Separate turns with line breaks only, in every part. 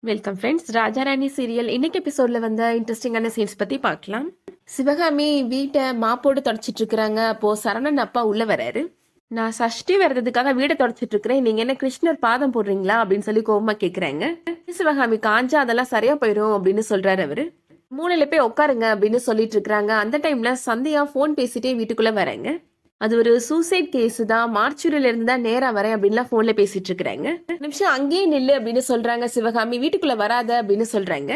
Welcome friends. Raja Rani serial இன்னைக்கு எபிசோட்ல வந்த இன்ட்ரெஸ்டிங்கான சீன்ஸ் பத்தி பார்க்கலாம். சிவகாமி வீட்டை மாப்போடு தொடச்சிட்டு இருக்கிறாங்க. அப்போ சரவணன் அப்பா உள்ள வராரு. நான் சஷ்டி விரதத்துக்காக வீடை தொடச்சிட்டு இருக்கிறேன், நீங்க என்ன கிருஷ்ணர் பாதம் போடுறீங்களா அப்படின்னு சொல்லி கோபமா கேக்குறாங்க. சிவகாமி காஞ்சா அதெல்லாம் சரியா போயிடும் அப்படின்னு சொல்றாரு அவரு. மூளையில போய் உட்காருங்க அப்படின்னு சொல்லிட்டு இருக்கிறாங்க. அந்த டைம்ல சந்தியா போன் பேசிட்டே வீட்டுக்குள்ள வராங்க. அது ஒரு சூசைட் கேஸ் தான், மார்ச்சுரியில இருந்து தான் நேரா வரேன் அப்படின்லாம் போன்ல பேசிட்டு இருக்கிறாங்க. நிமிஷம் அங்கேயே நில்லு அப்படின்னு சொல்றாங்க சிவகாமி. வீட்டுக்குள்ள வராத அப்படின்னு சொல்றாங்க.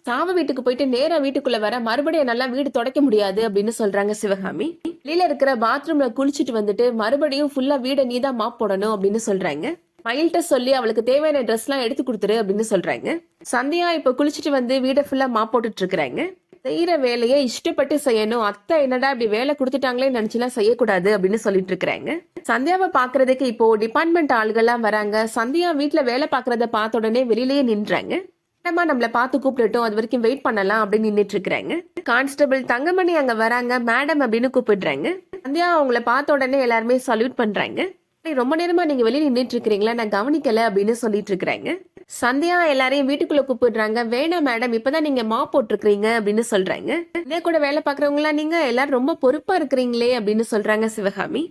சாவ வீட்டுக்கு போயிட்டு நேரா வீட்டுக்குள்ள வர, மறுபடியும் நல்லா வீடு துடைக்க முடியாது அப்படின்னு சொல்றாங்க சிவகாமி. வெளியில இருக்கிற பாத்ரூம்ல குளிச்சுட்டு வந்துட்டு மறுபடியும் ஃபுல்லா வீடை நீதான் மாப் போடணும் அப்படின்னு சொல்றாங்க. மயில்கிட்ட சொல்லி அவளுக்கு தேவையான ட்ரெஸ் எல்லாம் எடுத்து கொடுத்துரு அப்படின்னு சொல்றாங்க. சந்தியா இப்ப குளிச்சுட்டு வந்து வீடை ஃபுல்லா மாப் போட்டுட்டு இருக்கிறாங்க. செய்யற வேலையை இஷ்டப்பட்டு செய்யணும், அத்தை என்னடா இப்படி வேலை கொடுத்துட்டாங்களே நினைச்சுலாம் செய்யக்கூடாது அப்படின்னு சொல்லிட்டு இருக்கிறாங்க. சந்தியாவை பாக்குறதுக்கு இப்போ டிபார்ட்மெண்ட் ஆளுகள்லாம் வராங்க. சந்தியா வீட்டுல வேலை பாக்குறத பார்த்த உடனே வெளியிலேயே நின்றாங்க. நம்மள பார்த்து கூப்பிட்டுட்டோம், அது வரைக்கும் வெயிட் பண்ணலாம் அப்படின்னு நின்றுட்டு இருக்கிறாங்க. கான்ஸ்டபிள் தங்கமணி அங்க வராங்க. மேடம் அப்படின்னு கூப்பிடுறாங்க. சந்தியா அவங்கள பார்த்த உடனே எல்லாருமே சல்யூட் பண்றாங்க. ரொம்ப நேரமா நீங்க வெளியே நின்றுட்டு இருக்கிறீங்களா, நான் கவனிக்கல அப்படின்னு சொல்லிட்டு இருக்கிறாங்க. சந்தியா எல்லாரையும் வீட்டுக்குள்ள கூப்பிடுறாங்க. வேணாம் மேடம், இப்பதான் நீங்க மா போட்டிருக்கீங்க அப்படின்னு சொல்றாங்க. இதே கூட வேலை பாக்குறவங்களா நீங்க எல்லாரும் ரொம்ப பொறுப்பா இருக்கிறீங்களே அப்படின்னு சொல்றாங்க சிவகாமி.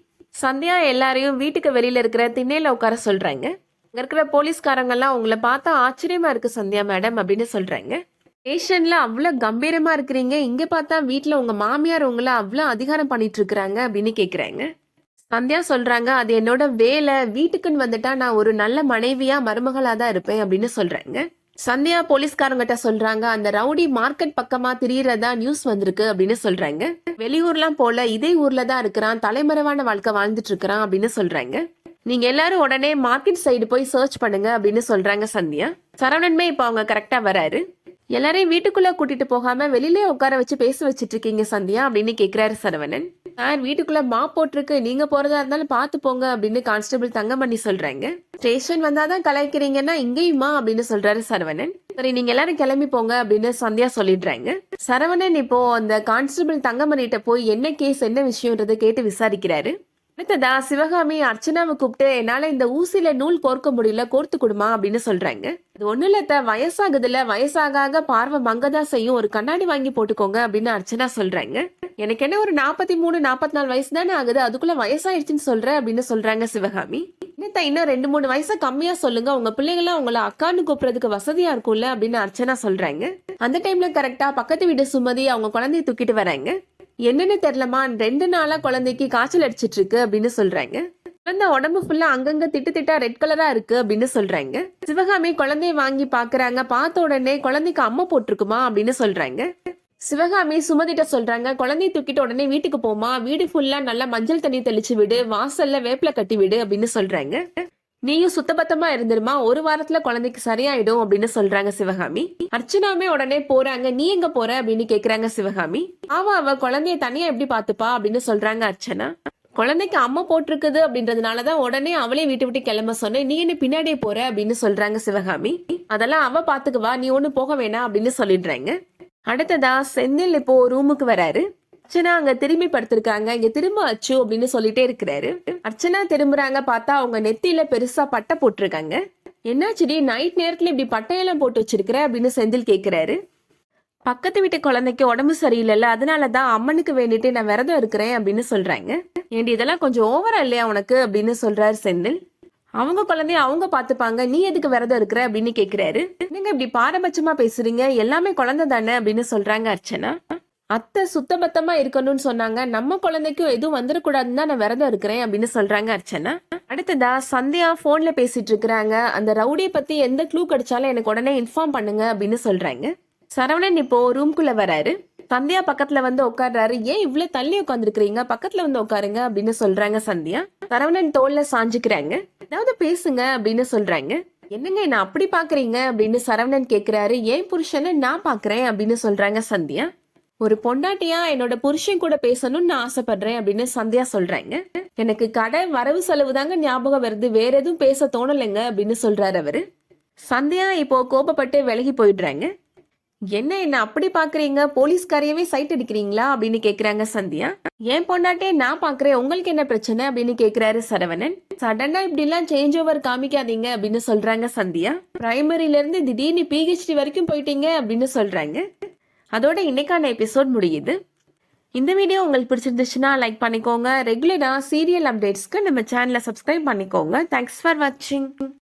சந்தியா எல்லாரையும் வீட்டுக்கு வெளியில இருக்கிற திண்ணையில உட்கார சொல்றாங்க. அங்க இருக்கிற போலீஸ்காரங்க எல்லாம் உங்களை பார்த்தா ஆச்சரியமா இருக்கு சந்தியா மேடம் அப்படின்னு சொல்றாங்க. ஸ்டேஷன்ல அவ்வளவு கம்பீரமா இருக்கிறீங்க, இங்க பார்த்தா வீட்டுல உங்க மாமியார் உங்களை அவ்வளவு அதிகாரம் பண்ணிட்டு இருக்கிறாங்க அப்படின்னு கேக்குறாங்க. சந்தியா சொல்றாங்க, அது என்னோட வேலை, வீட்டுக்குன்னு வந்துட்டா நான் ஒரு நல்ல மனைவியா மருமகளா தான் இருப்பேன் அப்படின்னு சொல்றாங்க. சந்தியா போலீஸ்காரங்கிட்ட சொல்றாங்க, அந்த ரவுடி மார்க்கெட் பக்கமா திரியறதா நியூஸ் வந்திருக்கு அப்படின்னு சொல்றாங்க. வெளியூர்லாம் போல இதே ஊர்ல தான் இருக்கிறான், தலைமறைவான வாழ்க்கை வாழ்ந்துட்டு இருக்கிறான் அப்படின்னு சொல்றாங்க. நீங்க எல்லாரும் உடனே மார்க்கெட் சைடு போய் சர்ச் பண்ணுங்க அப்படின்னு சொல்றாங்க சந்தியா. சரவணன்மே இப்ப அவங்க கரெக்டா வராரு. எல்லாரையும் வீட்டுக்குள்ள கூட்டிட்டு போகாம வெளியிலே உட்கார வச்சு பேச வச்சிட்டு இருக்கீங்க சந்தியா அப்படின்னு கேக்குறாரு சரவணன். சார், வீட்டுக்குள்ள மாப் போட்டிருக்கு, நீங்க போறதா இருந்தாலும் பாத்து போங்க அப்படின்னு கான்ஸ்டபிள் தங்கமணி சொல்றாங்க. ஸ்டேஷன் வந்தாதான் கலாய்க்கிறீங்கன்னா இங்கேயுமா அப்படின்னு சொல்றாரு சரவணன். சரி, நீங்க எல்லாரும் கிளம்பி போங்க அப்படின்னு சந்தியா சொல்லிடுறாங்க. சரவணன் இப்போ அந்த கான்ஸ்டபிள் தங்கமணிட்ட போய் என்ன கேஸ் என்ன விஷயம்ன்றதை கேட்டு விசாரிக்கிறாரு. அடுத்ததா சிவகாமி அர்ச்சனாவை கூப்பிட்டு, என்னால இந்த ஊசியில நூல் கோர்க்க முடியல, கோர்த்து கொடுமா அப்படின்னு சொல்றாங்க. அது ஒண்ணு இல்ல, வயசாகுதுல, வயசாக பார்வை மங்கதான் செய்யும், ஒரு கண்ணாடி வாங்கி போட்டுக்கோங்க அப்படின்னு அர்ச்சனா சொல்றாங்க. எனக்கு என்ன ஒரு 43 44 வயசு தானே ஆகுது, அதுக்குள்ள வயசாயிடுச்சுன்னு சொல்ற அப்படின்னு சொல்றாங்க சிவகாமி. என்னத்த இன்னும் 2-3 வயசு கம்மியா சொல்லுங்க, உங்க பிள்ளைங்களாம் உங்களை அக்கான்னு கூப்பிடுறதுக்கு வசதியா இருக்கும்ல அப்படின்னு அர்ச்சனா சொல்றாங்க. அந்த டைம்ல கரெக்டா பக்கத்து வீடு சுமதி அவங்க குழந்தைய தூக்கிட்டு வராங்க. என்னன்னு தெரியலமா, 2 நாளா குழந்தைக்கு காய்ச்சல் அடிச்சிட்டு இருக்கு அப்படின்னு சொல்றாங்க. குழந்தை உடம்பு ஃபுல்லா அங்கங்க திட்டு திட்டா ரெட் கலரா இருக்கு அப்படின்னு சொல்றாங்க. சிவகாமி குழந்தைய வாங்கி பாக்குறாங்க. பார்த்த உடனே குழந்தைக்கு அம்மா போட்டிருக்குமா அப்படின்னு சொல்றாங்க. சிவகாமி சுமதிட்ட சொல்றாங்க, குழந்தைய தூக்கிட்டு உடனே வீட்டுக்கு போமா, வீடு ஃபுல்லா நல்லா மஞ்சள் தண்ணி தெளிச்சு விடு, வாசல்ல வேப்பில கட்டி விடு அப்படின்னு சொல்றாங்க. நீயும் சுத்தபத்தமா இருந்துருமா, ஒரு வாரத்துல குழந்தைக்கு சரியாயிடும் அப்படின்னு சொல்றாங்க சிவகாமி. அர்ச்சனாமே உடனே போறாங்க. நீ எங்க போற அப்படின்னு கேக்குறாங்க சிவகாமி. அவ குழந்தைய தனியா எப்படி பாத்துப்பா அப்படின்னு சொல்றாங்க அர்ச்சனா. குழந்தைக்கு அம்மா போட்டிருக்குது அப்படின்றதுனாலதான் உடனே அவளே வீட்டு விட்டு கிளம்ப சொன்னேன், நீ என்ன பின்னாடியே போற அப்படின்னு சொல்றாங்க சிவகாமி. அதெல்லாம் அவ பாத்துக்குவா, நீ ஒண்ணு போக வேணாம் அப்படின்னு சொல்லிடுறாங்க. அடுத்ததா செந்தில் இப்போ ரூமுக்கு வராரு. அர்ச்சனா அங்க திரும்பி படுத்திருக்காங்க. இங்க திரும்ப அச்சு அப்படின்னு சொல்லிட்டே இருக்கிறாரு. அர்ச்சனா திரும்புறாங்க. பார்த்தா அவங்க நெத்தியில பெருசா பட்டை போட்டிருக்காங்க. என்னாச்சுடி, நைட் நேரத்துல இப்படி பட்டையெல்லாம் போட்டு வச்சிருக்கிற அப்படின்னு செந்தில் கேக்குறாரு. பக்கத்து வீட்டு குழந்தைக்கு உடம்பு சரியில்லைல்ல, அதனாலதான் அம்மனுக்கு வேண்டிட்டு நான் விரதம் இருக்கிறேன் அப்படின்னு சொல்றாங்க. ஏண்டி இதெல்லாம் கொஞ்சம் ஓவரா இல்லையா உனக்கு அப்படின்னு சொல்றாரு செந்தில். அவங்க குழந்தைய அவங்க பாத்துப்பாங்க, நீ எதுக்கு விரதம் இருக்கிற அப்படின்னு கேக்குறாரு. நீங்க இப்படி பாரபட்சமா பேசுறீங்க, எல்லாமே குழந்தை தானே அப்படின்னு சொல்றாங்க அர்ச்சனா. அத்தை சுத்தபத்தமா இருக்கணும்னு சொன்னாங்க, நம்ம குழந்தைக்கும் எதுவும் வந்துடக்கூடாதுன்னு தான் நான் விரதம் இருக்கிறேன் அப்படின்னு சொல்றாங்க அர்ச்சனா. அடுத்ததா சந்தியா போன்ல பேசிட்டு இருக்கிறாங்க. அந்த ரவுடியை பத்தி எந்த க்ளூ கிடைச்சாலும் எனக்கு உடனே இன்ஃபார்ம் பண்ணுங்க அப்படின்னு சொல்றாங்க. சரவணன் இப்போ ரூம்குள்ள வராரு. சந்தியா பக்கத்துல வந்து உட்கார்றாரு. ஏன் இவ்வளவு தள்ளி உட்காந்துருக்கீங்க, பக்கத்துல வந்து உட்காருங்க அப்படின்னு சொல்றாங்க சந்தியா. சரவணன் தோல்ல சாஞ்சுக்கிறாங்க. ஏதாவது பேசுங்க அப்படின்னு சொல்றாங்க. என்னங்க என்ன அப்படி பாக்குறீங்க அப்படின்னு சரவணன் கேக்குறாரு. ஏன் புருஷனை நான் பாக்குறேன் அப்படின்னு சொல்றாங்க சந்தியா. ஒரு பொண்டாட்டியா என்னோட புருஷன் கூட பேசணும்னு நான் ஆசைப்படுறேன் அப்படின்னு சந்தியா சொல்றாங்க. எனக்கு கடை வரவு செலவு தாங்க ஞாபகம் வருது, வேற எதுவும் பேச தோணலைங்க அப்படின்னு சொல்றாரு அவரு. சந்தியா இப்போ கோபப்பட்டு விலகி போயிடுறாங்க. என்ன என்ன அப்படி பாக்குறீங்க, போலீஸ்காரையவே சைட் அடிக்கிறீங்களா அப்படின்னு கேக்குறாங்க சந்தியா. ஏன் பொண்டாட்டே நான் பாக்குறேன், உங்களுக்கு என்ன பிரச்சனை அப்படின்னு கேக்குறாரு சரவணன். சடனா இப்படி எல்லாம் சேஞ்ச் ஓவர் காமிக்காதீங்க அப்படின்னு சொல்றாங்க சந்தியா. பிரைமரியில இருந்து திடீர்னு பிஹெச்டி வரைக்கும் போயிட்டீங்க அப்படின்னு சொல்றாங்க. அதோட இன்னைக்கான எபிசோட் முடியுது. இந்த வீடியோ உங்களுக்கு பிடிச்சிருந்துச்சுன்னா லைக் பண்ணிக்கோங்க. ரெகுலரா சீரியல் அப்டேட்ஸ்க்கு நம்ம சேனலை சப்ஸ்கிரைப் பண்ணிக்கோங்க. தேங்க்ஸ் ஃபார் வாட்சிங்.